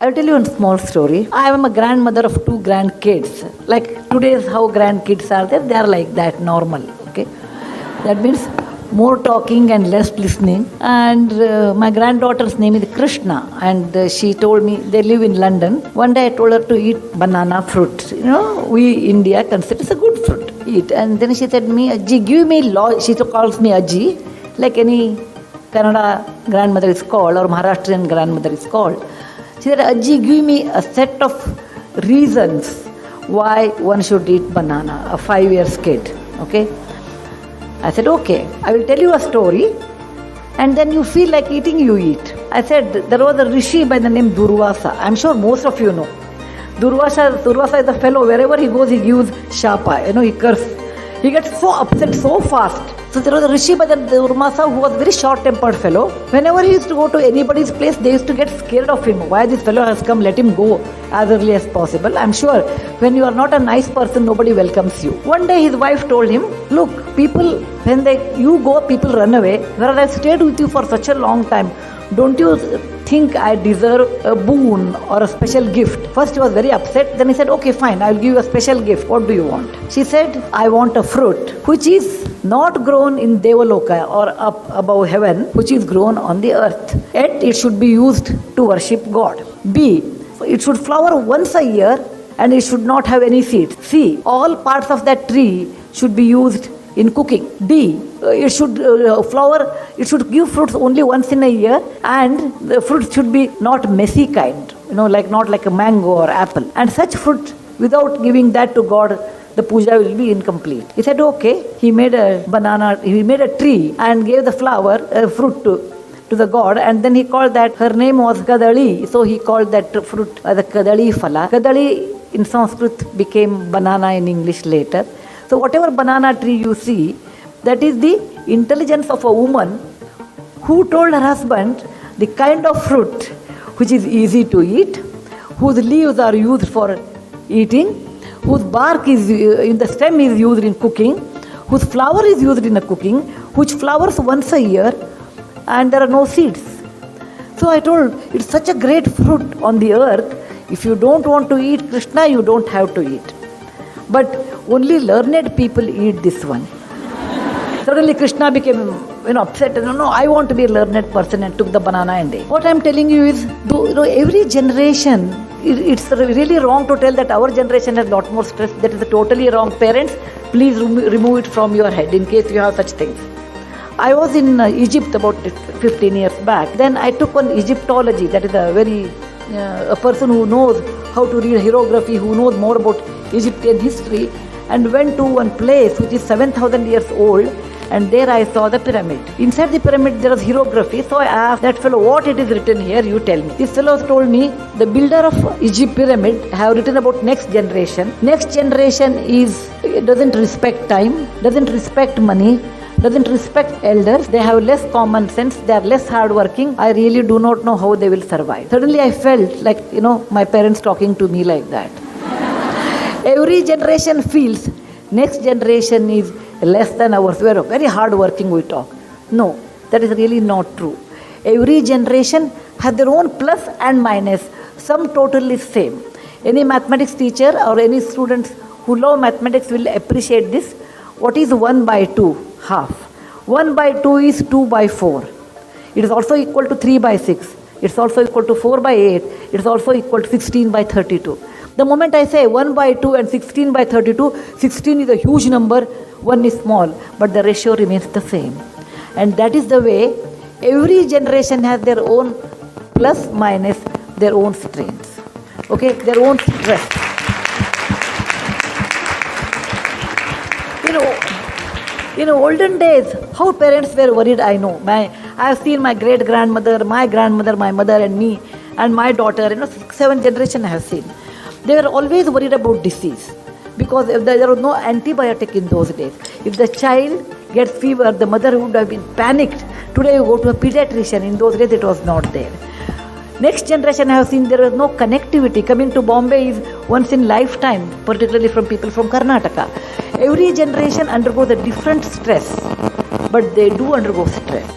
I'll tell you one small story. I am a grandmother of 2 grandkids. Like today's how grandkids are there, they are like that, normal. Okay, that means more talking and less listening. And my granddaughter's name is Krishna, and she told me they live in London. One day I told her to eat banana fruit. You know, we India consider it's a good fruit. Eat. And then she said to me, Ajji, give me law. She calls me Ajji, like any Kannada grandmother is called, or Maharashtrian grandmother is called. She said, Ajji, give me a set of reasons why one should eat banana, a 5 years kid. Okay. I said, okay, I will tell you a story, and then you feel like eating, you eat. I said, there was a rishi by the name Durvasa. I'm sure most of you know. Durvasa is a fellow, wherever he goes, he gives shapa, he curses. He gets so upset so fast. So there was a rishi by the Durvasa who was a very short-tempered fellow. Whenever he used to go to anybody's place, they used to get scared of him. Why this fellow has come, let him go as early as possible. I'm sure when you are not a nice person, nobody welcomes you. One day his wife told him, look, people, when you go, people run away. Whereas I stayed with you for such a long time. Don't you think I deserve a boon or a special gift? First he was very upset. Then he said, okay, fine, I'll give you a special gift. What do you want? She said, I want a fruit which is not grown in Devaloka or up above heaven, which is grown on the earth. Yet it should be used to worship God. B, it should flower once a year and it should not have any seeds. C, all parts of that tree should be used in cooking. D, it should flower, it should give fruits only once in a year, and the fruits should be not messy kind, not like a mango or apple. And such fruit, without giving that to God, the puja will be incomplete. He said, okay. He made a tree and gave the flower, fruit to the god, and then he called that, her name was Kadali, so he called that fruit the Kadali Phala. Kadali in Sanskrit became banana in English later. So whatever banana tree you see, that is the intelligence of a woman who told her husband the kind of fruit which is easy to eat, whose leaves are used for eating, whose bark is in the stem is used in cooking, whose flower is used in a cooking, which flowers once a year, and there are no seeds. So I told, it's such a great fruit on the earth. If you don't want to eat Krishna, you don't have to eat. But only learned people eat this one. Suddenly Krishna became upset. No, I want to be a learned person, and took the banana and ate. What I'm telling you is, every generation, it's really wrong to tell that our generation has a lot more stress. That is totally wrong. Parents, please remove it from your head in case you have such things. I was in Egypt about 15 years back. Then I took on Egyptology. That is a person who knows how to read hieroglyphy, who knows more about Egyptian history, and went to one place which is 7,000 years old, and there I saw the pyramid. Inside the pyramid there was hieroglyphy, so I asked that fellow, what it is written here, you tell me. This fellow told me, the builder of Egypt pyramid have written about next generation. Next generation doesn't respect time, doesn't respect money, doesn't respect elders, they have less common sense, they are less hardworking. I really do not know how they will survive. Suddenly I felt like, my parents talking to me like that. Every generation feels next generation is less than ours. We are very hardworking, we talk. No, that is really not true. Every generation has their own plus and minus. Some totally same. Any mathematics teacher or any students who love mathematics will appreciate this. What is 1 by 2? Half. 1 by 2 is 2 by 4. It is also equal to 3 by 6. It's also equal to 4 by 8. It's also equal to 16 by 32. The moment I say 1 by 2 and 16 by 32, 16 is a huge number, 1 is small, but the ratio remains the same. And that is the way every generation has their own plus, minus, their own strengths. Okay, their own stress. In olden days, how parents were worried, I know. I have seen my great-grandmother, my grandmother, my mother and me, and my daughter, 6-7 generations I have seen. They were always worried about disease, because if there was no antibiotic in those days. If the child gets fever, the mother would have been panicked. Today you go to a pediatrician, in those days it was not there. Next generation I have seen there was no connectivity. Coming to Bombay is once in lifetime, particularly from people from Karnataka. Every generation undergoes a different stress, but they do undergo stress.